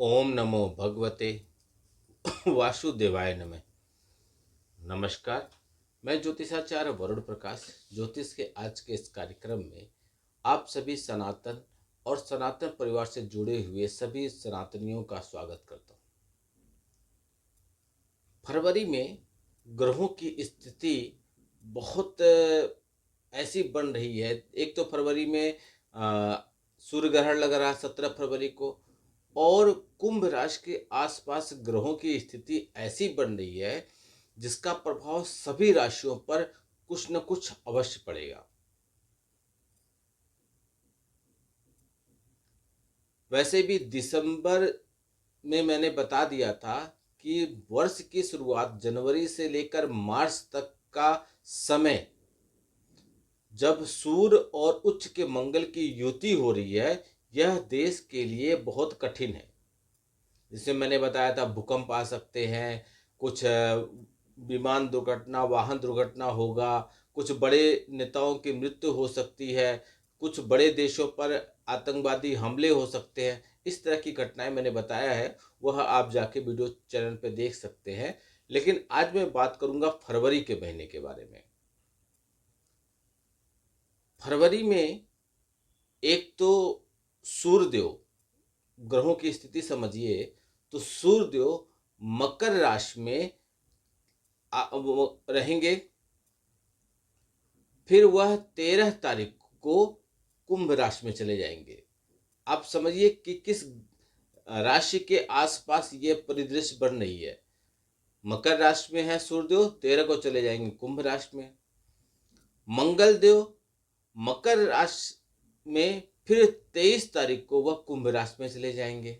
ओम नमो भगवते वासुदेवाय नमः। नमस्कार। मैं ज्योतिषाचार्य वरुण प्रकाश ज्योतिष के आज के इस कार्यक्रम में आप सभी सनातन और सनातन परिवार से जुड़े हुए सभी सनातनियों का स्वागत करता हूँ। फरवरी में ग्रहों की स्थिति बहुत ऐसी बन रही है। एक तो फरवरी में सूर्य ग्रहण लग रहा है 17 फरवरी को, और कुंभ राशि के आसपास ग्रहों की स्थिति ऐसी बन रही है जिसका प्रभाव सभी राशियों पर कुछ न कुछ अवश्य पड़ेगा। वैसे भी दिसंबर में मैंने बता दिया था कि वर्ष की शुरुआत जनवरी से लेकर मार्च तक का समय जब सूर्य और उच्च के मंगल की युति हो रही है, यह देश के लिए बहुत कठिन है। जिसमें मैंने बताया था भूकंप आ सकते हैं, कुछ विमान दुर्घटना, वाहन दुर्घटना होगा, कुछ बड़े नेताओं की मृत्यु हो सकती है, कुछ बड़े देशों पर आतंकवादी हमले हो सकते हैं। इस तरह की घटनाएं मैंने बताया है, वह आप जाके वीडियो चैनल पे देख सकते हैं। लेकिन आज मैं बात करूंगा फरवरी के महीने के बारे में। फरवरी में एक तो सूर्यदेव, ग्रहों की स्थिति समझिए तो सूर्यदेव मकर राशि में वो रहेंगे। फिर वह 13 तारीख को कुंभ राशि में चले जाएंगे। आप समझिए कि किस राशि के आसपास ये परिदृश्य बन रही है। मकर राशि में है सूर्यदेव, 13 को चले जाएंगे कुंभ राशि में। मंगल देव मकर राशि में, फिर 23 तारीख को वह कुंभ राशि में चले जाएंगे।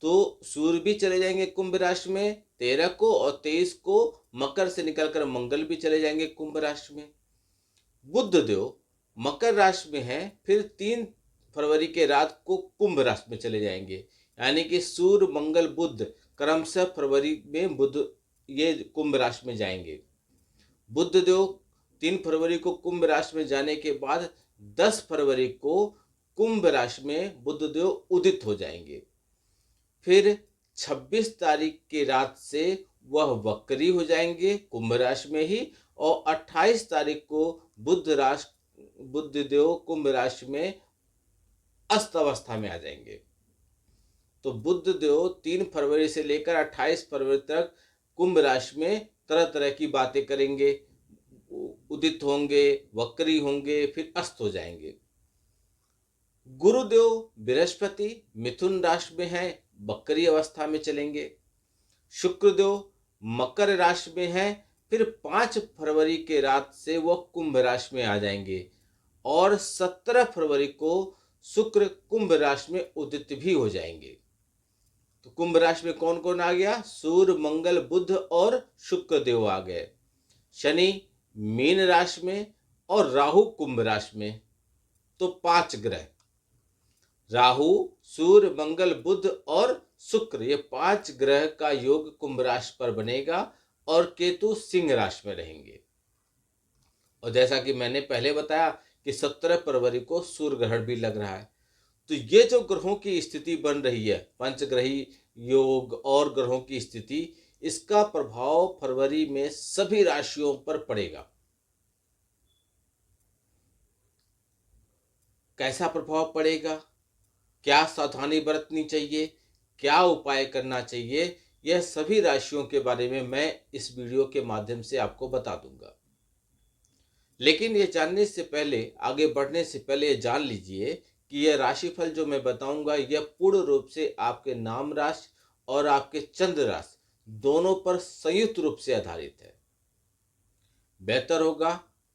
तो सूर्य भी चले जाएंगे कुंभ राशि में 13 को, और 23 को मकर से निकलकर मंगल भी चले जाएंगे कुंभ राशि में। बुध देव मकर राशि में है, फिर 3 फरवरी के रात को कुंभ राशि में चले जाएंगे। यानी कि सूर्य मंगल बुध क्रमशः फरवरी में बुध ये कुंभ राशि में जाएंगे। बुध देव 3 फरवरी को कुंभ राशि में जाने के बाद 10 फरवरी को कुंभ राशि में बुध देव उदित हो जाएंगे। फिर 26 तारीख की रात से वह वक्री हो जाएंगे कुंभ राशि में ही, और 28 तारीख को बुध देव कुंभ राशि में अस्त अवस्था में आ जाएंगे। तो बुध देव 3 फरवरी से लेकर 28 फरवरी तक कुंभ राशि में तरह तरह की बातें करेंगे, उदित होंगे, वक्री होंगे, फिर अस्त हो जाएंगे। गुरुदेव बृहस्पति मिथुन राशि में है, वक्री अवस्था में चलेंगे। शुक्रदेव मकर राशि में है, फिर 5 फरवरी के रात से वह कुंभ राशि में आ जाएंगे, और 17 फरवरी को शुक्र कुंभ राशि में उदित भी हो जाएंगे। तो कुंभ राशि में कौन कौन आ गया? सूर्य मंगल बुध और शुक्र देव आ गए। शनि मीन राशि में और राहु कुंभ राशि में। तो 5 ग्रह, राहु, सूर्य, मंगल, बुध और शुक्र, ये 5 ग्रह का योग कुंभ राशि पर बनेगा, और केतु सिंह राशि में रहेंगे। और जैसा कि मैंने पहले बताया कि 17 फरवरी को सूर्य ग्रहण भी लग रहा है। तो ये जो ग्रहों की स्थिति बन रही है, पंचग्रही योग और ग्रहों की स्थिति, इसका प्रभाव फरवरी में सभी राशियों पर पड़ेगा। कैसा प्रभाव पड़ेगा, क्या सावधानी बरतनी चाहिए, क्या उपाय करना चाहिए, यह सभी राशियों के बारे में मैं इस वीडियो के माध्यम से आपको बता दूंगा। लेकिन ये जानने से पहले, आगे बढ़ने से पहले ये जान लीजिए कि यह राशिफल जो मैं बताऊंगा यह पूर्ण रूप से आपके नाम राशि और आपके चंद्र राशि दोनों पर संयुक्त रूप से आधारित है। बेहतर होगा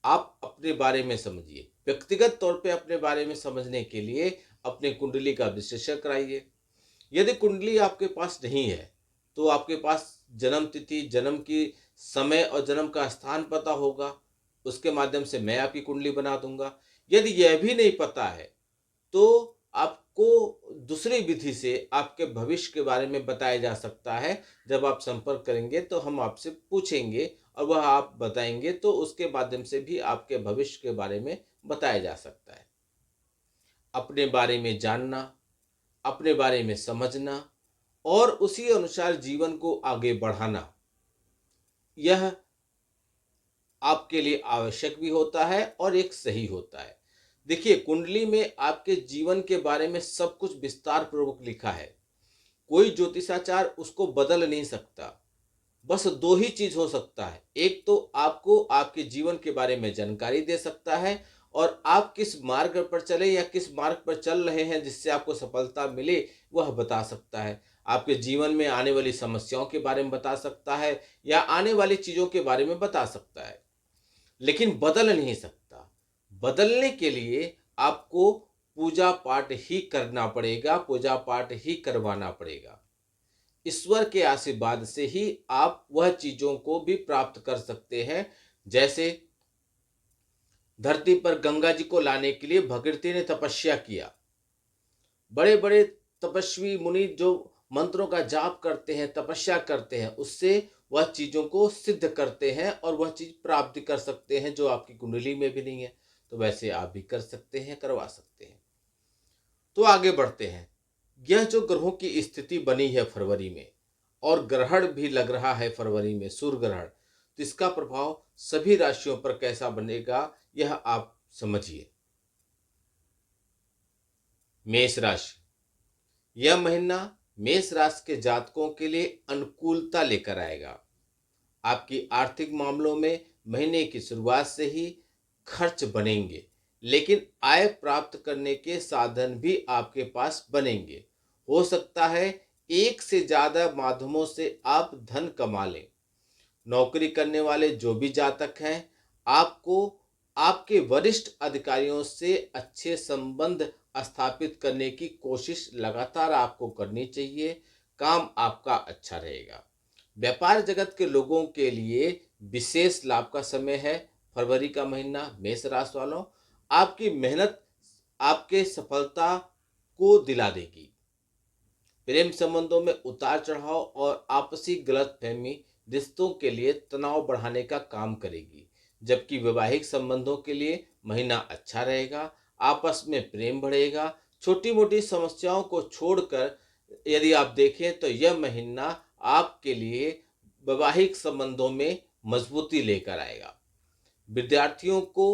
आप अपने बारे में समझिए। व्यक्तिगत तौर पे अपने बारे में समझने के लिए अपने कुंडली का विश्लेषण कराइए। यदि कुंडली आपके पास नहीं है तो आपके पास जन्म तिथि, जन्म की समय और जन्म का स्थान पता होगा, उसके माध्यम से मैं आपकी कुंडली बना दूंगा। यदि यह भी नहीं पता है तो आपको दूसरी विधि से आपके भविष्य के बारे में बताया जा सकता है। जब आप संपर्क करेंगे तो हम आपसे पूछेंगे और वह आप बताएंगे, तो उसके माध्यम से भी आपके भविष्य के बारे में बताया जा सकता है। अपने बारे में जानना, अपने बारे में समझना और उसी अनुसार जीवन को आगे बढ़ाना, यह आपके लिए आवश्यक भी होता है और एक सही होता है। देखिए, कुंडली में आपके जीवन के बारे में सब कुछ विस्तार पूर्वक लिखा है। कोई ज्योतिषाचार उसको बदल नहीं सकता। बस दो ही चीज हो सकता है, एक तो आपको आपके जीवन के बारे में जानकारी दे सकता है और आप किस मार्ग पर चले या किस मार्ग पर चल रहे हैं जिससे आपको सफलता मिले वह बता सकता है। आपके जीवन में आने वाली समस्याओं के बारे में बता सकता है या आने वाली चीजों के बारे में बता सकता है, लेकिन बदल नहीं सकता। बदलने के लिए आपको पूजा पाठ ही करना पड़ेगा, पूजा पाठ ही करवाना पड़ेगा। ईश्वर के आशीर्वाद से ही आप वह चीजों को भी प्राप्त कर सकते हैं। जैसे धरती पर गंगा जी को लाने के लिए भगीरथी ने तपस्या किया। बड़े बड़े तपस्वी मुनि जो मंत्रों का जाप करते हैं, तपस्या करते हैं, उससे वह चीजों को सिद्ध करते हैं और वह चीज प्राप्त कर सकते हैं जो आपकी कुंडली में भी नहीं है। तो वैसे आप भी कर सकते हैं, करवा सकते हैं। तो आगे बढ़ते हैं। यह जो ग्रहों की स्थिति बनी है फरवरी में, और ग्रहण भी लग रहा है फरवरी में, सूर्य ग्रहण, तो इसका प्रभाव सभी राशियों पर कैसा बनेगा यह आप समझिए। मेष राशि, यह महीना मेष राशि के जातकों के लिए अनुकूलता लेकर आएगा। आपकी आर्थिक मामलों में महीने की शुरुआत से ही खर्च बनेंगे, लेकिन आय प्राप्त करने के साधन भी आपके पास बनेंगे। हो सकता है एक से ज्यादा माध्यमों से आप धन कमा लें। नौकरी करने वाले जो भी जातक हैं, आपको आपके वरिष्ठ अधिकारियों से अच्छे संबंध स्थापित करने की कोशिश लगातार आपको करनी चाहिए। काम आपका अच्छा रहेगा। व्यापार जगत के लोगों के लिए विशेष लाभ का समय है फरवरी का महीना। मेष राशि वालों, आपकी मेहनत आपके सफलता को दिला देगी। प्रेम संबंधों में उतार चढ़ाव और आपसी गलतफहमी रिश्तों के लिए तनाव बढ़ाने का काम करेगी, जबकि वैवाहिक संबंधों के लिए महीना अच्छा रहेगा। आपस में प्रेम बढ़ेगा। छोटी मोटी समस्याओं को छोड़कर यदि आप देखें तो यह महीना आपके लिए वैवाहिक संबंधों में मजबूती लेकर आएगा। विद्यार्थियों को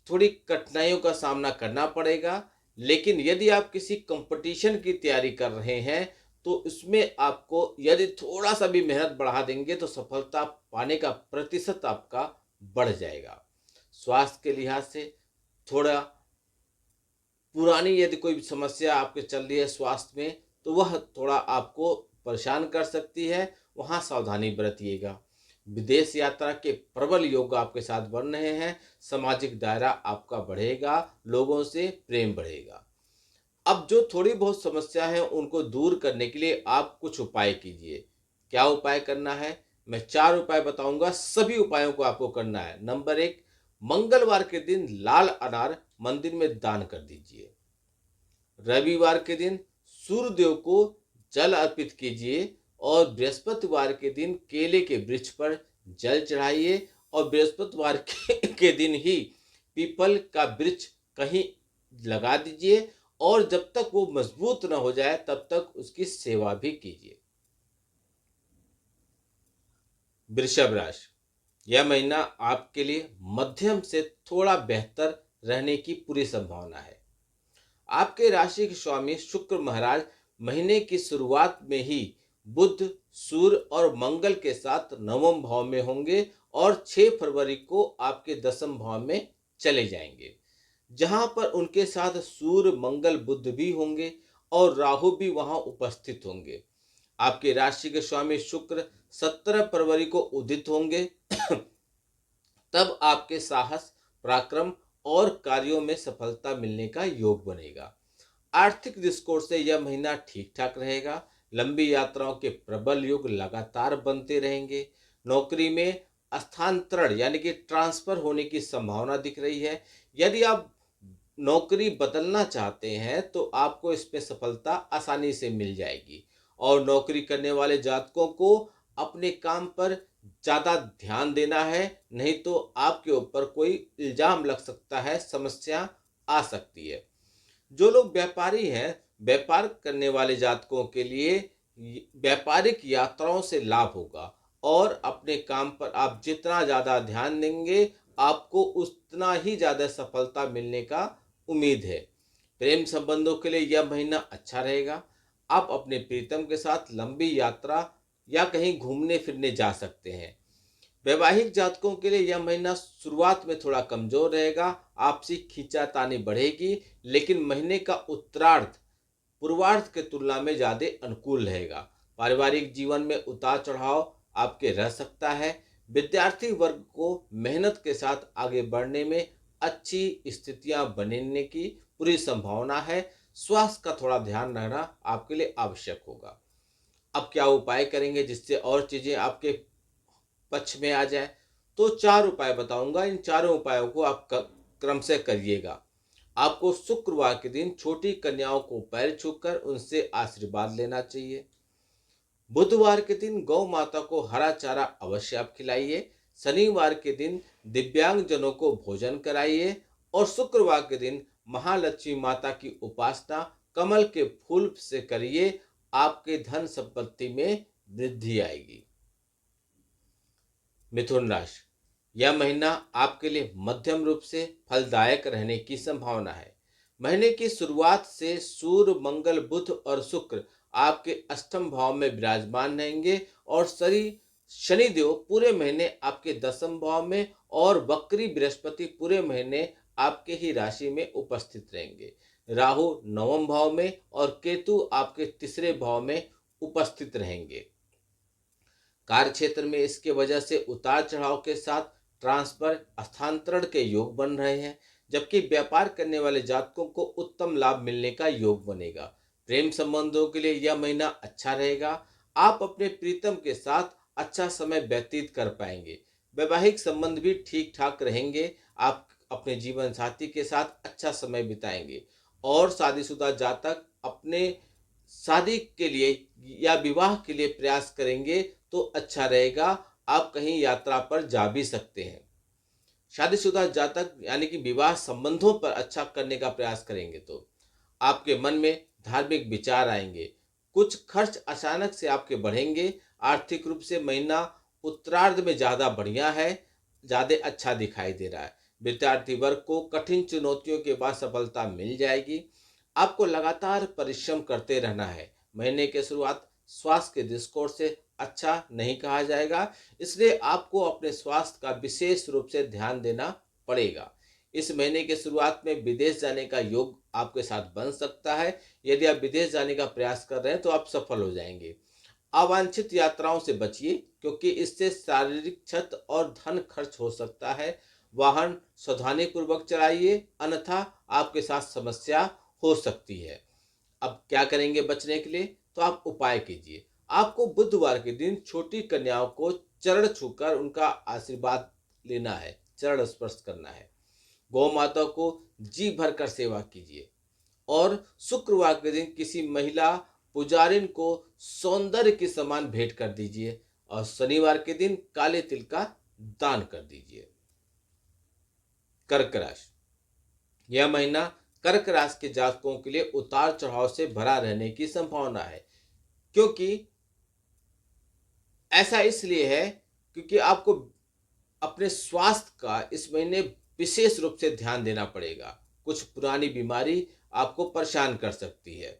थोड़ी कठिनाइयों का सामना करना पड़ेगा, लेकिन यदि आप किसी कंपटीशन की तैयारी कर रहे हैं तो उसमें आपको यदि थोड़ा सा भी मेहनत बढ़ा देंगे तो सफलता पाने का प्रतिशत आपका बढ़ जाएगा। स्वास्थ्य के लिहाज से थोड़ा पुरानी यदि कोई समस्या आपके चल रही है स्वास्थ्य में, तो वह थोड़ा आपको परेशान कर सकती है, वहाँ सावधानी बरतिएगा। विदेश यात्रा के प्रबल योग आपके साथ बन रहे हैं। सामाजिक दायरा आपका बढ़ेगा, लोगों से प्रेम बढ़ेगा। अब जो थोड़ी बहुत समस्या है उनको दूर करने के लिए आप कुछ उपाय कीजिए। क्या उपाय करना है, मैं 4 उपाय बताऊंगा। सभी उपायों को आपको करना है। नंबर 1, मंगलवार के दिन लाल अनार मंदिर में दान कर दीजिए। रविवार के दिन सूर्यदेव को जल अर्पित कीजिए और बृहस्पतिवार के दिन केले के वृक्ष पर जल चढ़ाइए और बृहस्पतिवार के दिन ही पीपल का वृक्ष कहीं लगा दीजिए और जब तक वो मजबूत न हो जाए तब तक उसकी सेवा भी कीजिए। वृषभ राशि, यह महीना आपके लिए मध्यम से थोड़ा बेहतर रहने की पूरी संभावना है। आपके राशि के स्वामी शुक्र महाराज महीने की शुरुआत में ही बुध, सूर्य और मंगल के साथ नवम भाव में होंगे और 6 फरवरी को आपके दसम भाव में चले जाएंगे, जहां पर उनके साथ सूर्य, मंगल, बुध भी होंगे और राहु भी वहां उपस्थित होंगे। आपके राशि के स्वामी शुक्र 17 फरवरी को उदित होंगे। तब आपके साहस, पराक्रम और कार्यों में सफलता मिलने का योग बनेगा। आर्थिक दृष्टिकोण से यह महीना ठीक ठाक रहेगा। लंबी यात्राओं के प्रबल योग लगातार बनते रहेंगे। नौकरी में स्थानांतरण यानी कि ट्रांसफर होने की संभावना दिख रही है। यदि आप नौकरी बदलना चाहते हैं तो आपको इसमें सफलता आसानी से मिल जाएगी और नौकरी करने वाले जातकों को अपने काम पर ज़्यादा ध्यान देना है, नहीं तो आपके ऊपर कोई इल्जाम लग सकता है, समस्या आ सकती है। जो लोग व्यापारी हैं व्यापार करने वाले जातकों के लिए व्यापारिक यात्राओं से लाभ होगा और अपने काम पर आप जितना ज़्यादा ध्यान देंगे आपको उतना ही ज़्यादा सफलता मिलने का उम्मीद है। प्रेम संबंधों के लिए यह महीना अच्छा रहेगा। आप अपने प्रीतम के साथ लंबी यात्रा या कहीं घूमने फिरने जा सकते हैं। वैवाहिक जातकों के लिए यह महीना शुरुआत में थोड़ा कमजोर रहेगा, आपसी खींचातानी बढ़ेगी, लेकिन महीने का उत्तरार्ध पूर्वार्ध के तुलना में ज्यादा अनुकूल रहेगा। पारिवारिक जीवन में उतार चढ़ाव आपके रह सकता है। विद्यार्थी वर्ग को मेहनत के साथ आगे बढ़ने में अच्छी स्थितियां बनने की पूरी संभावना है। स्वास्थ्य का थोड़ा ध्यान रखना आपके लिए आवश्यक होगा। अब क्या उपाय करेंगे जिससे और चीजें आपके पक्ष में आ जाए? तो 4 उपाय बताऊंगा। इन चारों उपायों को आप क्रम से करिएगा। आपको शुक्रवार के दिन छोटी कन्याओं को पैर छूकर उनसे आशीर्वाद लेना चाहिए। बुधवार के दिन गौ माता को हरा चारा अवश्य आप खिलाइए। शनिवार के दिन दिव्यांग जनों को भोजन कराइए और शुक्रवार के दिन महालक्ष्मी माता की उपासना कमल के फूल से करिए। आपके धन संपत्ति में वृद्धि आएगी। मिथुन राशि, यह महीना आपके लिए मध्यम रूप से फलदायक रहने की संभावना है। महीने की शुरुआत से सूर्य, मंगल, बुध और शुक्र आपके अष्टम भाव में विराजमान रहेंगे और शनिदेव पूरे महीने आपके दसम भाव में और वक्री बृहस्पति पूरे महीने आपके ही राशि में उपस्थित रहेंगे। राहु नवम भाव में और केतु आपके तीसरे भाव में उपस्थित रहेंगे। कार्य क्षेत्र में इसके वजह से उतार चढ़ाव के साथ ट्रांसफर, स्थानांतरण के योग बन रहे हैं, जबकि व्यापार करने वाले जातकों को उत्तम लाभ मिलने का योग बनेगा। प्रेम संबंधों के लिए यह महीना अच्छा रहेगा। आप अपने प्रीतम के साथ अच्छा समय व्यतीत कर पाएंगे। वैवाहिक संबंध भी ठीक ठाक रहेंगे। आप अपने जीवन साथी के साथ अच्छा समय बिताएंगे और शादीशुदा जातक अपने शादी के लिए या विवाह के लिए प्रयास करेंगे तो अच्छा रहेगा। आप कहीं यात्रा पर जा भी सकते हैं। शादीशुदा जातक यानी कि विवाह संबंधों पर अच्छा करने का प्रयास करेंगे तो आपके मन में धार्मिक विचार आएंगे। कुछ खर्च अचानक से आपके बढ़ेंगे। आर्थिक रूप से महीना उत्तरार्ध में ज्यादा बढ़िया है, ज्यादा अच्छा दिखाई दे रहा है। विद्यार्थी वर्ग को कठिन चुनौतियों के बाद सफलता मिल जाएगी। आपको लगातार परिश्रम करते रहना है। महीने के शुरुआत स्वास्थ्य के दृष्टिकोण से अच्छा नहीं कहा जाएगा, इसलिए आपको अपने स्वास्थ्य का विशेष रूप से ध्यान देना पड़ेगा। इस महीने के शुरुआत में विदेश जाने का योग आपके साथ बन सकता है। यदि आप विदेश जाने का प्रयास कर रहे हैं तो आप सफल हो जाएंगे। अवांछित यात्राओं से बचिए क्योंकि इससे शारीरिक क्षति और धन खर्च हो सकता है। वाहन सावधानी पूर्वक चलाइए, अन्यथा आपके साथ समस्या हो सकती है। अब क्या करेंगे बचने के लिए? तो आप उपाय कीजिए। आपको बुधवार के दिन छोटी कन्याओं को चरण छूकर उनका आशीर्वाद लेना है, चरण स्पर्श करना है। गौ माता को जी भर कर सेवा कीजिए और शुक्रवार के दिन किसी महिला पुजारिन को सौंदर्य के समान भेंट कर दीजिए और शनिवार के दिन काले तिल का दान कर दीजिए। कर्क राशि, यह महीना कर्क राशि के जातकों के लिए उतार चढ़ाव से भरा रहने की संभावना है। क्योंकि ऐसा इसलिए है क्योंकि आपको अपने स्वास्थ्य का इस महीने विशेष रूप से ध्यान देना पड़ेगा। कुछ पुरानी बीमारी आपको परेशान कर सकती है।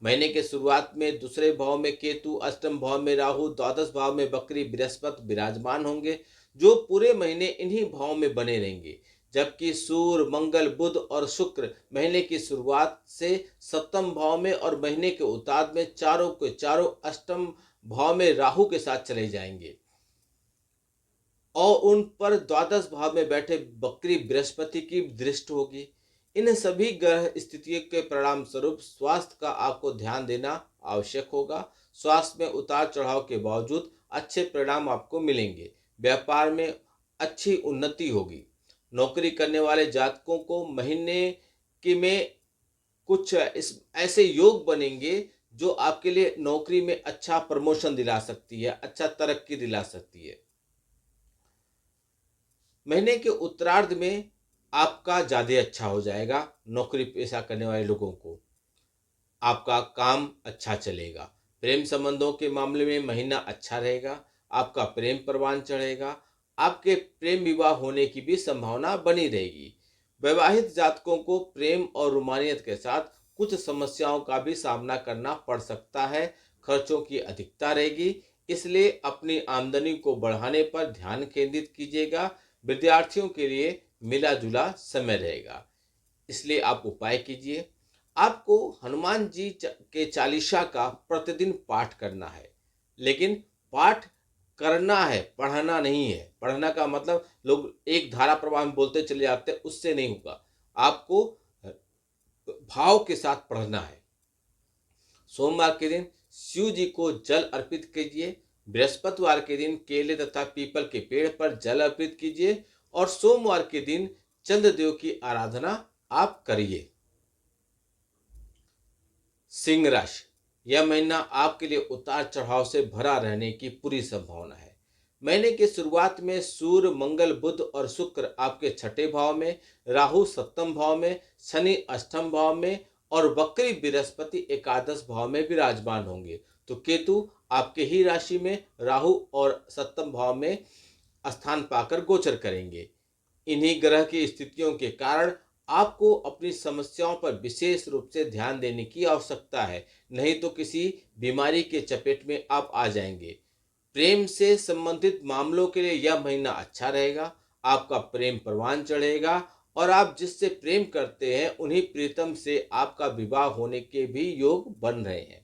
महीने के शुरुआत में दूसरे भाव में केतु, अष्टम भाव में राहु, द्वादश भाव में वक्री बृहस्पति विराजमान होंगे, जो पूरे महीने इन्हीं भाव में बने रहेंगे। जबकि सूर्य, मंगल, बुध और शुक्र महीने की शुरुआत से सप्तम भाव में और महीने के उत्तार्ध में चारों के चारों अष्टम भाव में राहु के साथ चले जाएंगे और उन पर द्वादश भाव में बैठे वक्री बृहस्पति की दृष्टि होगी। इन सभी ग्रह स्थितियों के परिणाम स्वरूप स्वास्थ्य का आपको ध्यान देना आवश्यक होगा। स्वास्थ्य में उतार चढ़ाव के बावजूद अच्छे परिणाम आपको मिलेंगे। व्यापार में अच्छी उन्नति होगी। नौकरी करने वाले जातकों को महीने के में कुछ इस ऐसे योग बनेंगे जो आपके लिए नौकरी में अच्छा प्रमोशन दिला सकती है, अच्छा तरक्की दिला सकती है। महीने के उत्तरार्ध में आपका ज्यादा अच्छा हो जाएगा। नौकरी पेशा करने वाले लोगों को आपका काम अच्छा चलेगा। प्रेम संबंधों के मामले में महीना अच्छा रहेगा। आपका प्रेम परवान चढ़ेगा। आपके प्रेम विवाह होने की भी संभावना बनी रहेगी। वैवाहिक जातकों को प्रेम और रोमानियत के साथ कुछ समस्याओं का भी सामना करना पड़ सकता है। खर्चों की अधिकता रहेगी, इसलिए अपनी आमदनी को बढ़ाने पर ध्यान केंद्रित कीजिएगा। विद्यार्थियों के लिए मिला जुला समय रहेगा, इसलिए आप उपाय कीजिए। आपको हनुमान जी के चालीसा का प्रतिदिन पाठ करना है, लेकिन पाठ करना है, पढ़ना नहीं है। पढ़ना का मतलब लोग एक धारा प्रवाह में बोलते चले जाते हैं, उससे नहीं होगा। आपको भाव के साथ पढ़ना है। सोमवार के दिन शिव जी को जल अर्पित कीजिए। बृहस्पतिवार के दिन केले तथा पीपल के पेड़ पर जल अर्पित कीजिए और सोमवार के दिन चंद्रदेव की आराधना आप करिए। सिंह राशि, यह महीना आपके लिए उतार चढ़ाव से भरा रहने की पूरी संभावना है। महीने की शुरुआत में सूर्य, मंगल, बुध और शुक्र आपके छठे भाव में, राहु सप्तम भाव में, शनि अष्टम भाव में और वक्री बृहस्पति एकादश भाव में विराजमान होंगे। तो केतु आपके ही राशि में राहु और सप्तम भाव में स्थान पाकर गोचर करेंगे। इन्हीं ग्रह की स्थितियों के कारण आपको अपनी समस्याओं पर विशेष रूप से ध्यान देने की आवश्यकता है, नहीं तो किसी बीमारी के चपेट में आप आ जाएंगे। प्रेम से संबंधित मामलों के लिए यह महीना अच्छा रहेगा। आपका प्रेम परवान चढ़ेगा और आप जिससे प्रेम करते हैं उन्हीं प्रीतम से आपका विवाह होने के भी योग बन रहे हैं।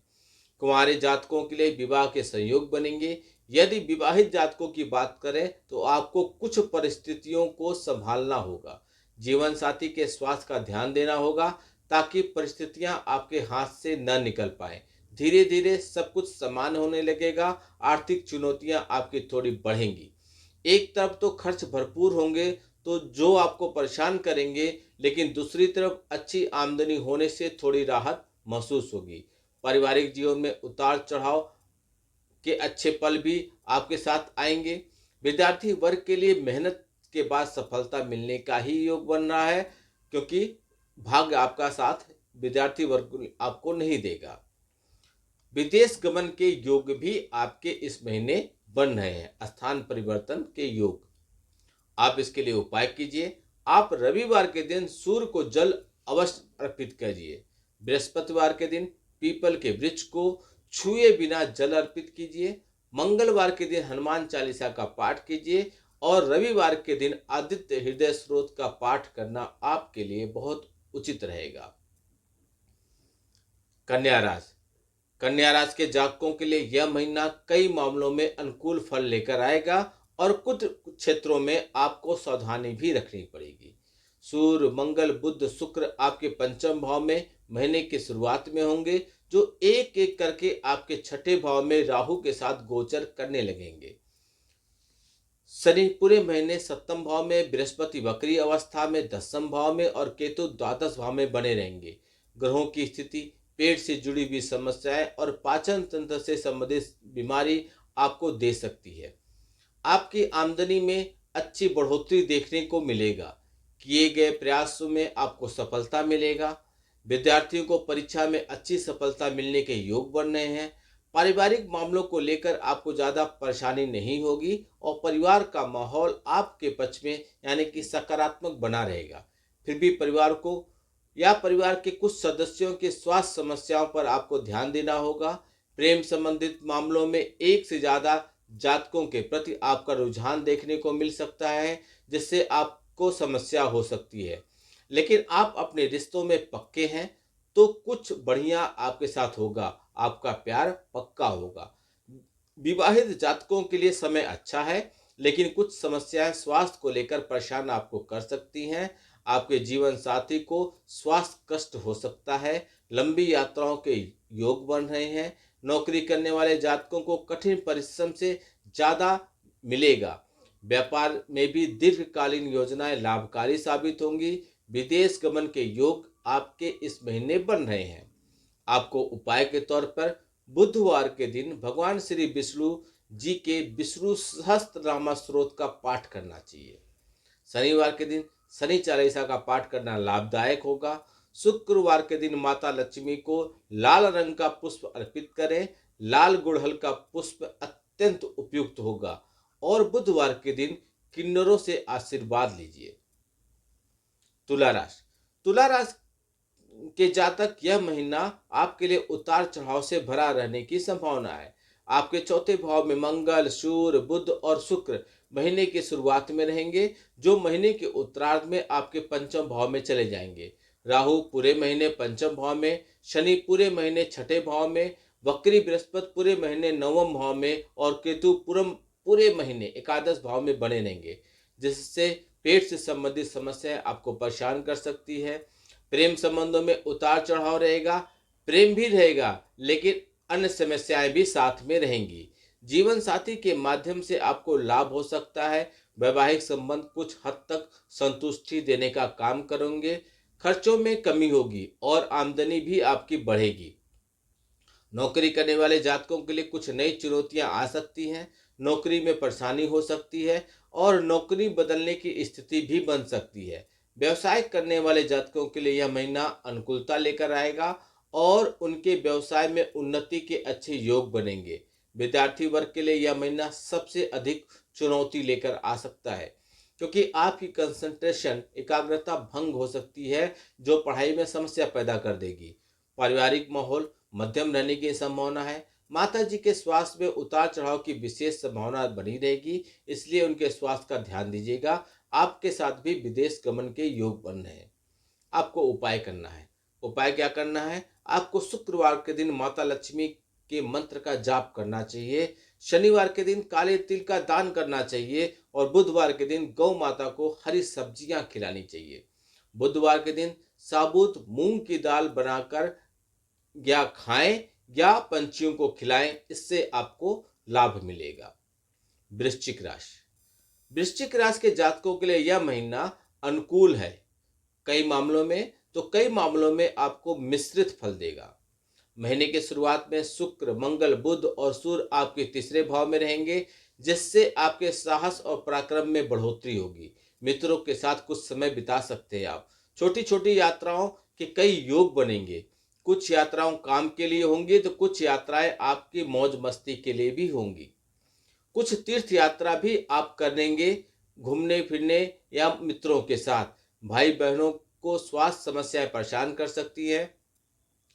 कुंवारे जातकों के लिए विवाह के संयोग बनेंगे। यदि विवाहित जातकों की बात करें तो आपको कुछ परिस्थितियों को संभालना होगा। जीवन साथी के स्वास्थ्य का ध्यान देना होगा ताकि परिस्थितियां आपके हाथ से न निकल पाए। धीरे धीरे सब कुछ समान होने लगेगा। आर्थिक चुनौतियां आपकी थोड़ी बढ़ेंगी। एक तरफ तो खर्च भरपूर होंगे तो जो आपको परेशान करेंगे, लेकिन दूसरी तरफ अच्छी आमदनी होने से थोड़ी राहत महसूस होगी। पारिवारिक जीवन में उतार चढ़ाव के अच्छे पल भी आपके साथ आएंगे। विद्यार्थी वर्ग के लिए मेहनत के बाद सफलता मिलने का ही योग बन रहा है, क्योंकि भाग्य आपका साथ विद्यार्थी वर्ग आपको नहीं देगा। विदेश गमन के योग भी आपके इस महीने बन रहे हैं, स्थान परिवर्तन के योग। आप इसके लिए उपाय कीजिए। आप रविवार के दिन सूर्य को जल अवश्य अर्पित करिए। बृहस्पतिवार के दिन पीपल के वृक्ष को छुए बिना जल अर्पित कीजिए। मंगलवार के दिन हनुमान चालीसा का पाठ कीजिए और रविवार के दिन आदित्य हृदय स्रोत का पाठ करना आपके लिए बहुत उचित रहेगा। कन्या राशि, कन्या राशि के जातकों के लिए यह महीना कई मामलों में अनुकूल फल लेकर आएगा और कुछ क्षेत्रों में आपको सावधानी भी रखनी पड़ेगी। सूर्य, मंगल, बुध, शुक्र आपके पंचम भाव में महीने की शुरुआत में होंगे, जो एक एक करके आपके छठे भाव में राहु के साथ गोचर करने लगेंगे। शनि पूरे महीने सप्तम भाव में, बृहस्पति वक्री अवस्था में दसम भाव में और केतु द्वादश भाव में बने रहेंगे। ग्रहों की स्थिति, पेट से जुड़ी हुई समस्याएं और पाचन तंत्र से संबंधित बीमारी आपको दे सकती है। आपकी आमदनी में अच्छी बढ़ोतरी देखने को मिलेगा। किए गए प्रयासों में आपको सफलता मिलेगा। विद्यार्थियों को परीक्षा में अच्छी सफलता मिलने के योग बन रहे हैं। पारिवारिक मामलों को लेकर आपको ज़्यादा परेशानी नहीं होगी और परिवार का माहौल आपके पक्ष में यानी कि सकारात्मक बना रहेगा। फिर भी परिवार को या परिवार के कुछ सदस्यों के स्वास्थ्य समस्याओं पर आपको ध्यान देना होगा। प्रेम संबंधित मामलों में एक से ज़्यादा जातकों के प्रति आपका रुझान देखने को मिल सकता है, जिससे आपको समस्या हो सकती है। लेकिन आप अपने रिश्तों में पक्के हैं तो कुछ बढ़िया आपके साथ होगा। आपका प्यार पक्का होगा। विवाहित जातकों के लिए समय अच्छा है, लेकिन कुछ समस्याएं स्वास्थ्य को लेकर परेशान आपको कर सकती हैं। आपके जीवन साथी को स्वास्थ्य कष्ट हो सकता है। लंबी यात्राओं के योग बन रहे हैं। नौकरी करने वाले जातकों को कठिन परिश्रम से ज़्यादा मिलेगा। व्यापार में भी दीर्घकालीन योजनाएं लाभकारी साबित होंगी। विदेश गमन के योग आपके इस महीने बन रहे हैं। आपको उपाय के तौर पर बुधवार के दिन भगवान श्री विष्णु जी के विष्णु सहस्त्रनाम स्तोत्र का पाठ करना चाहिए। शनिवार के दिन शनि चालीसा का पाठ करना लाभदायक होगा। शुक्रवार के दिन माता लक्ष्मी को लाल रंग का पुष्प अर्पित करें। लाल गुड़हल का पुष्प अत्यंत उपयुक्त होगा। और बुधवार के दिन किन्नरों से आशीर्वाद लीजिए। तुला राशि। तुला राशि के जातक यह महीना आपके लिए उतार चढ़ाव से भरा रहने की संभावना है। आपके चौथे भाव में मंगल, सूर्य, बुध और शुक्र महीने की शुरुआत में रहेंगे, जो महीने के उत्तरार्ध में आपके पंचम भाव में चले जाएंगे। राहु पूरे महीने पंचम भाव में, शनि पूरे महीने छठे भाव में, वक्री बृहस्पति पूरे महीने नवम भाव में और केतु पूरे महीने एकादश भाव में बने रहेंगे, जिससे पेट से संबंधित समस्याएं आपको परेशान कर सकती है। प्रेम संबंधों में उतार चढ़ाव रहेगा। प्रेम भी रहेगा, लेकिन अन्य समस्याएं भी साथ में रहेंगी। जीवन साथी के माध्यम से आपको लाभ हो सकता है। वैवाहिक संबंध कुछ हद तक संतुष्टि देने का काम करेंगे। खर्चों में कमी होगी और आमदनी भी आपकी बढ़ेगी। नौकरी करने वाले जातकों के लिए कुछ नई चुनौतियां आ सकती हैं। नौकरी में परेशानी हो सकती है और नौकरी बदलने की स्थिति भी बन सकती है। व्यवसाय करने वाले जातकों के लिए यह महीना अनुकूलता लेकर आएगा और उनके व्यवसाय में उन्नति के अच्छे योग बनेंगे। विद्यार्थी वर्ग के लिए यह महीना सबसे अधिक चुनौती लेकर आ सकता है, क्योंकि आपकी कंसंट्रेशन एकाग्रता भंग हो सकती है, जो पढ़ाई में समस्या पैदा कर देगी। पारिवारिक माहौल मध्यम रहने की संभावना है। माता जी के स्वास्थ्य में उतार चढ़ाव की विशेष संभावना बनी रहेगी, इसलिए उनके स्वास्थ्य का ध्यान दीजिएगा। आपके साथ भी विदेश गमन के योग बन रहे हैं। आपको उपाय करना है। उपाय क्या करना है? आपको शुक्रवार के दिन माता लक्ष्मी के मंत्र का जाप करना चाहिए। शनिवार के दिन काले तिल का दान करना चाहिए और बुधवार के दिन गौ माता को हरी सब्जियां खिलानी चाहिए। बुधवार के दिन साबुत मूंग की दाल बनाकर या खाएं या पंछियों को खिलाएं, इससे आपको लाभ मिलेगा। वृश्चिक राशि। वृश्चिक राशि के जातकों के लिए यह महीना अनुकूल है। कई मामलों में आपको मिश्रित फल देगा। महीने की शुरुआत में शुक्र, मंगल, बुध और सूर्य आपके तीसरे भाव में रहेंगे, जिससे आपके साहस और पराक्रम में बढ़ोतरी होगी। मित्रों के साथ कुछ समय बिता सकते हैं आप। छोटी छोटी यात्राओं के कई योग बनेंगे। कुछ यात्राओं काम के लिए होंगी तो कुछ यात्राएं आपकी मौज मस्ती के लिए भी होंगी। कुछ तीर्थ यात्रा भी आप करेंगे, घूमने फिरने या मित्रों के साथ। भाई बहनों को स्वास्थ्य समस्याएं परेशान कर सकती हैं।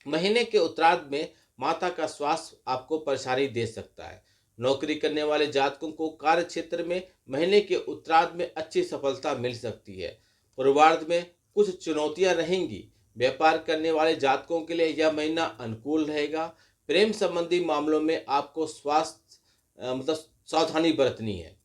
महीने के उत्तरार्ध में माता का स्वास्थ्य आपको परेशानी दे सकता है। नौकरी करने वाले जातकों को कार्य क्षेत्र में महीने के उत्तरार्ध में अच्छी सफलता मिल सकती है। पूर्वार्ध में कुछ चुनौतियां रहेंगी। व्यापार करने वाले जातकों के लिए यह महीना अनुकूल रहेगा। प्रेम संबंधी मामलों में आपको सावधानी बरतनी है।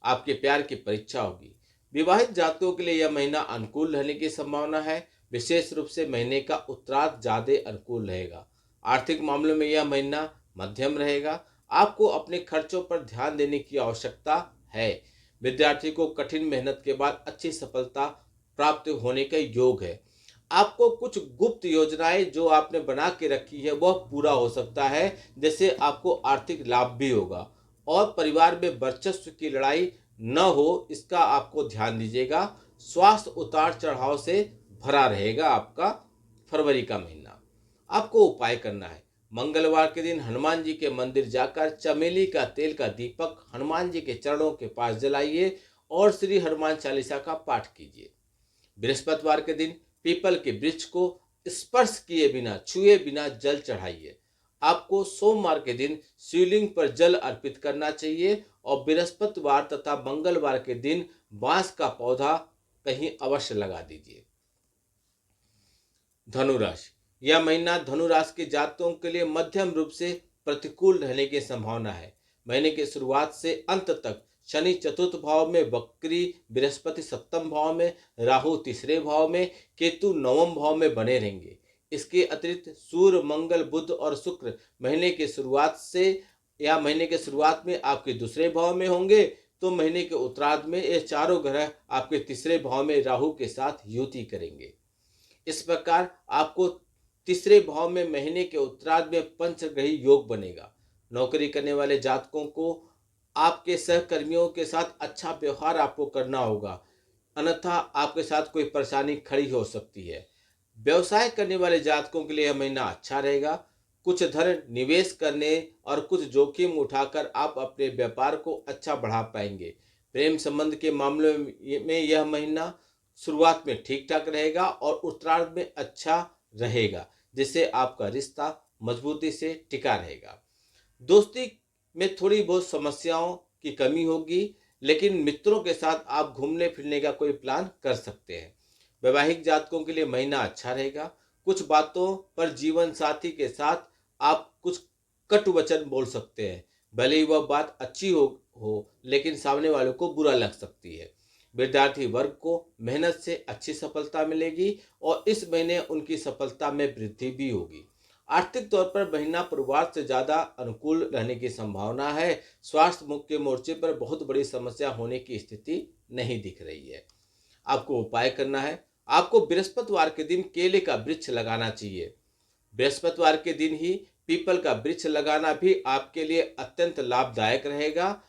आपके प्यार की परीक्षा होगी। विवाहित जातकों के लिए यह महीना अनुकूल रहने की संभावना है। विशेष रूप से महीने का उत्तरार्ध ज्यादा अनुकूल रहेगा। आर्थिक मामलों में यह महीना मध्यम रहेगा। आपको अपने खर्चों पर ध्यान देने की आवश्यकता है। विद्यार्थी को कठिन मेहनत के बाद अच्छी सफलता प्राप्त होने का योग है। आपको कुछ गुप्त योजनाएं जो आपने बना के रखी है वह पूरा हो सकता है, जिससे आपको आर्थिक लाभ भी होगा। और परिवार में वर्चस्व की लड़ाई न हो, इसका आपको ध्यान दीजिएगा। स्वास्थ्य उतार चढ़ाव से भरा रहेगा आपका फरवरी का महीना। आपको उपाय करना है। मंगलवार के दिन हनुमान जी के मंदिर जाकर चमेली का तेल का दीपक हनुमान जी के चरणों के पास जलाइए और श्री हनुमान चालीसा का पाठ कीजिए। बृहस्पतिवार के दिन पीपल के वृक्ष को स्पर्श किए बिना, छुए बिना जल चढ़ाइए। आपको सोमवार के दिन शिवलिंग पर जल अर्पित करना चाहिए और बृहस्पतिवार तथा मंगलवार के दिन बांस का पौधा कहीं अवश्य लगा दीजिए। धनुराशि। यह महीना धनुराशि के जातकों के लिए मध्यम रूप से प्रतिकूल रहने की संभावना है। महीने की शुरुआत से अंत तक शनि चतुर्थ भाव में, वक्री बृहस्पति सप्तम भाव में, राहु तीसरे भाव में, केतु नवम भाव में बने रहेंगे। इसके अतिरिक्त सूर्य, मंगल, बुध और शुक्र महीने की शुरुआत में आपके दूसरे भाव में होंगे, तो महीने के उत्तरार्ध में ये चारों ग्रह आपके तीसरे भाव में राहु के साथ युति करेंगे। इस प्रकार आपको तीसरे भाव में महीने के उत्तरार्ध में पंचग्रही योग बनेगा। नौकरी करने वाले जातकों को आपके सहकर्मियों के साथ अच्छा व्यवहार आपको करना होगा, अन्यथा आपके साथ कोई परेशानी खड़ी हो सकती है। व्यवसाय करने वाले जातकों के लिए यह महीना अच्छा रहेगा। कुछ धन निवेश करने और कुछ जोखिम उठाकर आप अपने व्यापार को अच्छा बढ़ा पाएंगे। प्रेम संबंध के मामलों में यह महीना शुरुआत में ठीक ठाक रहेगा और उत्तरार्ध में अच्छा रहेगा, जिससे आपका रिश्ता मजबूती से टिका रहेगा। दोस्ती में थोड़ी बहुत समस्याओं की कमी होगी, लेकिन मित्रों के साथ आप घूमने फिरने का कोई प्लान कर सकते हैं। वैवाहिक जातकों के लिए महीना अच्छा रहेगा। कुछ बातों पर जीवन साथी के साथ आप कुछ कटु वचन बोल सकते हैं। भले ही वह बात अच्छी हो लेकिन सामने वालों को बुरा लग सकती है। विद्यार्थी वर्ग को मेहनत से अच्छी सफलता मिलेगी और इस महीने उनकी सफलता में वृद्धि भी होगी। आर्थिक तौर पर महीना पूर्वार्ध से ज्यादा अनुकूल रहने की संभावना है। स्वास्थ्य मुख के मोर्चे पर बहुत बड़ी समस्या होने की स्थिति नहीं दिख रही है। आपको उपाय करना है। आपको बृहस्पतिवार के दिन केले का वृक्ष लगाना चाहिए। बृहस्पतिवार के दिन ही पीपल का वृक्ष लगाना भी आपके लिए अत्यंत लाभदायक रहेगा।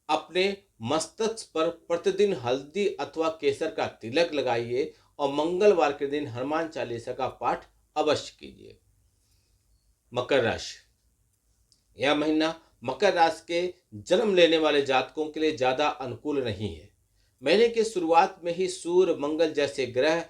अपने मस्तक पर प्रतिदिन हल्दी अथवा केसर का तिलक लगाइए और मंगलवार के दिन हनुमान चालीसा का पाठ अवश्य कीजिए। मकर राशि। यह महीना मकर राशि के जन्म लेने वाले जातकों के लिए ज्यादा अनुकूल नहीं है। महीने की शुरुआत में ही सूर्य मंगल जैसे ग्रह,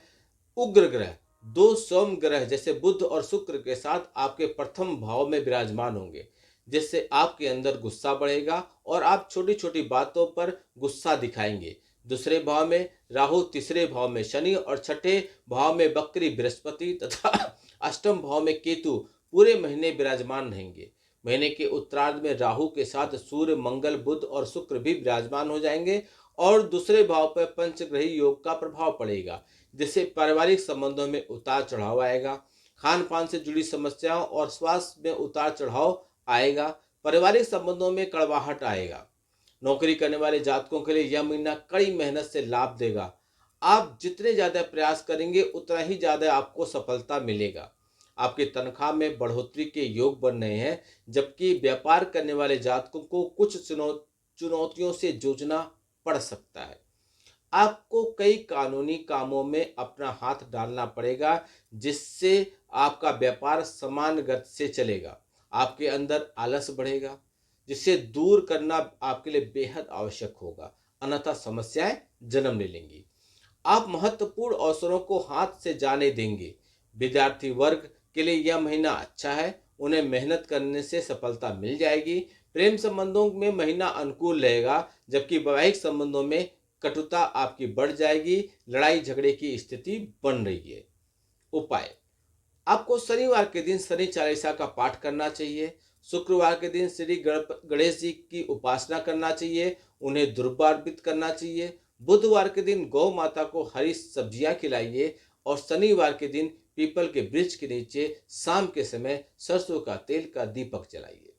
उग्र ग्रह, दो सोम ग्रह जैसे बुध और शुक्र के साथ आपके प्रथम भाव में विराजमान होंगे, जिससे आपके अंदर गुस्सा बढ़ेगा और आप छोटी छोटी बातों पर गुस्सा दिखाएंगे। दूसरे भाव में राहु, तीसरे भाव में शनि और छठे भाव में बकरी बृहस्पति तथा अष्टम भाव में केतु पूरे महीने विराजमान रहेंगे। महीने के उत्तरार्ध में राहु के साथ सूर्य, मंगल, बुध और शुक्र भी विराजमान हो जाएंगे और दूसरे भाव पर पंचग्रही योग का प्रभाव पड़ेगा, जिससे पारिवारिक संबंधों में उतार चढ़ाव आएगा। खान पान से जुड़ी समस्याओं और स्वास्थ्य में उतार चढ़ाव आएगा। पारिवारिक संबंधों में कड़वाहट आएगा। नौकरी करने वाले जातकों के लिए यह महीना कड़ी मेहनत से लाभ देगा। आप जितने ज्यादा प्रयास करेंगे उतना ही ज्यादा आपको सफलता मिलेगा। आपकी तनख्वाह में बढ़ोतरी के योग बन रहे हैं, जबकि व्यापार करने वाले जातकों को कुछ चुनौतियों से जूझना पड़ सकता है। आपको कई कानूनी कामों में अपना हाथ डालना पड़ेगा, जिससे आपका व्यापार समान गति से चलेगा। आपके अंदर आलस बढ़ेगा, जिसे दूर करना आपके लिए बेहद आवश्यक होगा, अन्यथा समस्याएं जन्म ले लेंगी। आप महत्वपूर्ण अवसरों को हाथ से जाने देंगे। विद्यार्थी वर्ग के लिए यह महीना अच्छा है। उन्हें मेहनत करने से सफलता मिल जाएगी। प्रेम संबंधों में महीना अनुकूल रहेगा, जबकि वैवाहिक संबंधों में कटुता आपकी बढ़ जाएगी। लड़ाई झगड़े की स्थिति बन रही है। उपाय। आपको शनिवार के दिन शनि चालीसा का पाठ करना चाहिए। शुक्रवार के दिन श्री गणेश जी की उपासना करना चाहिए। उन्हें दुर्वा अर्पित करना चाहिए। बुधवार के दिन गौ माता को हरी सब्जियां खिलाइए और शनिवार के दिन पीपल के वृक्ष के नीचे शाम के समय सरसों का तेल का दीपक जलाइए।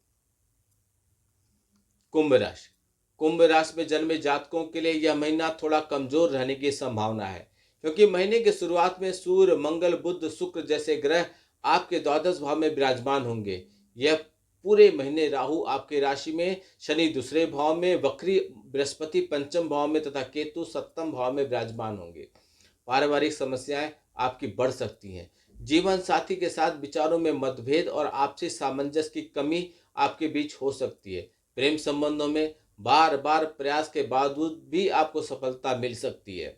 कुंभ राशि। कुंभ राशि में जन्मे जातकों के लिए यह महीना थोड़ा कमजोर रहने की संभावना है, क्योंकि महीने की शुरुआत में सूर्य, मंगल, बुध, शुक्र जैसे ग्रह आपके द्वादश भाव में विराजमान होंगे। यह पूरे महीने राहु आपके राशि में, शनि दूसरे भाव में, वक्री बृहस्पति पंचम भाव में तथा केतु सप्तम भाव में विराजमान होंगे। पारिवारिक समस्याएं आपकी बढ़ सकती हैं। जीवन साथी के साथ विचारों में मतभेद और आपसी सामंजस्य की कमी आपके बीच हो सकती है। प्रेम संबंधों में बार बार प्रयास के बावजूद भी आपको सफलता मिल सकती है।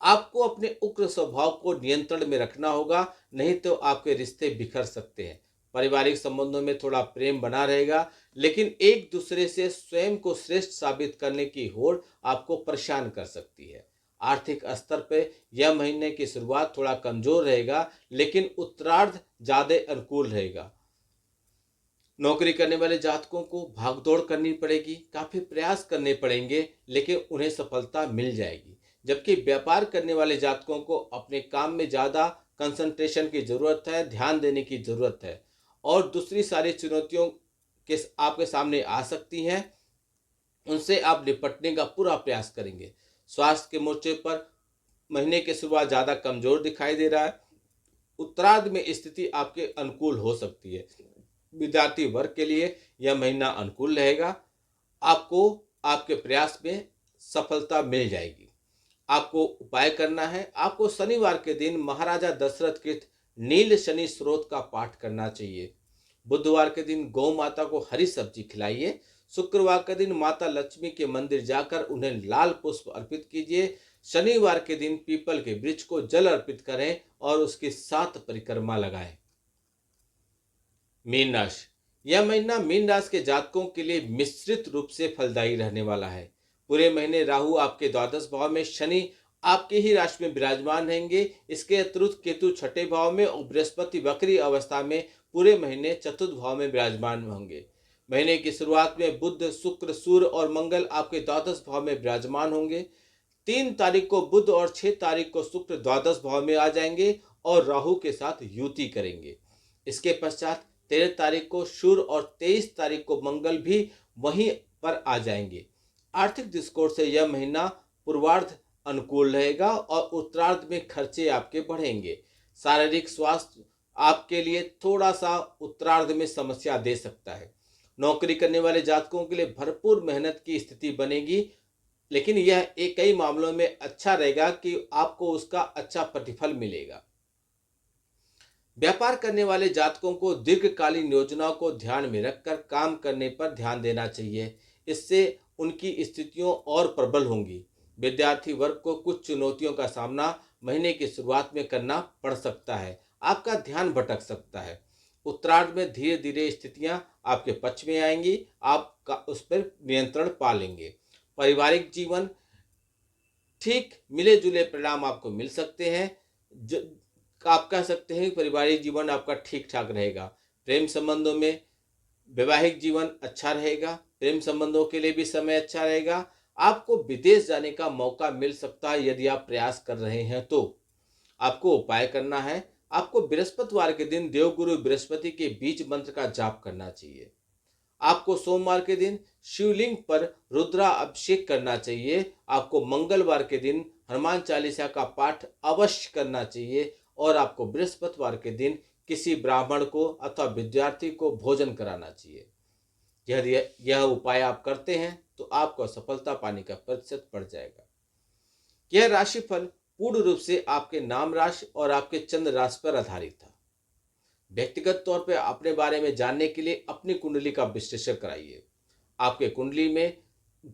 आपको अपने उग्र स्वभाव को नियंत्रण में रखना होगा, नहीं तो आपके रिश्ते बिखर सकते हैं। पारिवारिक संबंधों में थोड़ा प्रेम बना रहेगा, लेकिन एक दूसरे से स्वयं को श्रेष्ठ साबित करने की होड़ आपको परेशान कर सकती है। आर्थिक स्तर पर यह महीने की शुरुआत थोड़ा कमजोर रहेगा, लेकिन उत्तरार्ध ज्यादा अनुकूल रहेगा। नौकरी करने वाले जातकों को भागदौड़ करनी पड़ेगी, काफी प्रयास करने पड़ेंगे, लेकिन उन्हें सफलता मिल जाएगी। जबकि व्यापार करने वाले जातकों को अपने काम में ज्यादा कंसंट्रेशन की जरूरत है, ध्यान देने की जरूरत है और दूसरी सारी चुनौतियों के आपके सामने आ सकती हैं, उनसे आप निपटने का पूरा प्रयास करेंगे। स्वास्थ्य के मोर्चे पर महीने की शुरुआत ज्यादा कमजोर दिखाई दे रहा है। उत्तरार्ध में स्थिति आपके अनुकूल हो सकती है। विद्यार्थी वर्ग के लिए यह महीना अनुकूल रहेगा। आपको आपके प्रयास में सफलता मिल जाएगी। आपको उपाय करना है, आपको शनिवार के दिन महाराजा दशरथ कृत नील शनि स्रोत का पाठ करना चाहिए। बुधवार के दिन गौ माता को हरी सब्जी खिलाइए। शुक्रवार के दिन माता लक्ष्मी के मंदिर जाकर उन्हें लाल पुष्प अर्पित कीजिए। शनिवार के दिन पीपल के वृक्ष को जल अर्पित करें और उसकी 7 परिक्रमा लगाएं। मीन राशि। यह महीना मीन राशि के जातकों के लिए मिश्रित रूप से फलदायी रहने वाला है। पूरे महीने राहु आपके द्वादश भाव में, शनि आपके ही राशि में विराजमान रहेंगे। इसके अतिरिक्त केतु छठे भाव में और बृहस्पति वक्री अवस्था में पूरे महीने चतुर्थ भाव में विराजमान होंगे। महीने की शुरुआत में बुध, शुक्र, सूर्य और मंगल आपके द्वादश भाव में विराजमान होंगे। 3 तारीख को बुध और 6 तारीख को शुक्र द्वादश भाव में आ जाएंगे और राहु के साथ युति करेंगे। इसके पश्चात 13 तारीख को सूर्य और 23 तारीख को मंगल भी वहीं पर आ जाएंगे। आर्थिक दृष्टिकोण से यह महीना पूर्वार्ध अनुकूल रहेगा और उत्तरार्ध में खर्चे आपके बढ़ेंगे। शारीरिक स्वास्थ्य आपके लिए थोड़ा सा उत्तरार्ध में समस्या दे सकता है। नौकरी करने वाले जातकों के लिए भरपूर मेहनत की स्थिति बनेगी, लेकिन यह कई मामलों में अच्छा रहेगा कि आपको उसका अच्छा प्रतिफल मिलेगा। व्यापार करने वाले जातकों को दीर्घकालीन योजनाओं को ध्यान में रखकर काम करने पर ध्यान देना चाहिए। इससे उनकी स्थितियों और प्रबल होंगी। विद्यार्थी वर्ग को कुछ चुनौतियों का सामना महीने की शुरुआत में करना पड़ सकता है। आपका ध्यान भटक सकता है। उत्तरार्ध में धीरे धीरे स्थितियां आपके पक्ष में आएंगी, आप उस पर नियंत्रण पा लेंगे। पारिवारिक जीवन ठीक मिले जुले परिणाम आपको मिल सकते हैं। आप कह सकते हैं कि पारिवारिक जीवन आपका ठीक ठाक रहेगा। प्रेम संबंधों में वैवाहिक जीवन अच्छा रहेगा। प्रेम संबंधों के लिए भी समय अच्छा रहेगा। आपको विदेश जाने का मौका मिल सकता है यदि आप प्रयास कर रहे हैं तो। आपको उपाय करना है, आपको बृहस्पतिवार के दिन देवगुरु बृहस्पति के बीज मंत्र का जाप करना चाहिए। आपको सोमवार के दिन शिवलिंग पर रुद्रा अभिषेक करना चाहिए। आपको मंगलवार के दिन हनुमान चालीसा का पाठ अवश्य करना चाहिए और आपको बृहस्पतिवार के दिन किसी ब्राह्मण को अथवा विद्यार्थी को भोजन कराना चाहिए। यदि यह उपाय आप करते हैं तो आपको सफलता पाने का प्रतिशत बढ़ जाएगा। यह राशिफल पूर्ण रूप से आपके नाम राशि और आपके चंद्र राशि पर आधारित था। व्यक्तिगत तौर पर अपने बारे में जानने के लिए अपनी कुंडली का विश्लेषण कराइए। आपके कुंडली में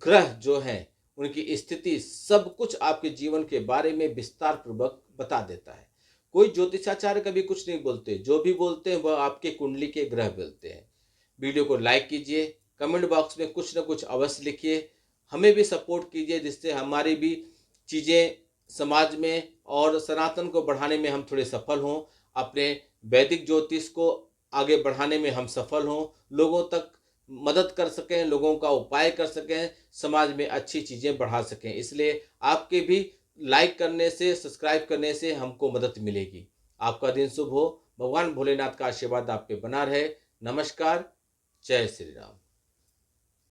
ग्रह जो हैं उनकी स्थिति सब कुछ आपके जीवन के बारे में विस्तार पूर्वक बता देता है। कोई ज्योतिषाचार्य कभी कुछ नहीं बोलते, जो भी बोलते हैं वह आपके कुंडली के ग्रह बोलते हैं। वीडियो को लाइक कीजिए, कमेंट बॉक्स में कुछ न कुछ अवश्य लिखिए, हमें भी सपोर्ट कीजिए जिससे हमारी भी चीज़ें समाज में और सनातन को बढ़ाने में हम थोड़े सफल हों, अपने वैदिक ज्योतिष को आगे बढ़ाने में हम सफल हों, लोगों तक मदद कर सकें, लोगों का उपाय कर सकें, समाज में अच्छी चीज़ें बढ़ा सकें। इसलिए आपके भी लाइक करने से, सब्सक्राइब करने से हमको मदद मिलेगी। आपका दिन शुभ हो। भगवान भोलेनाथ का आशीर्वाद आप पे बना रहे। नमस्कार। जय श्री राम।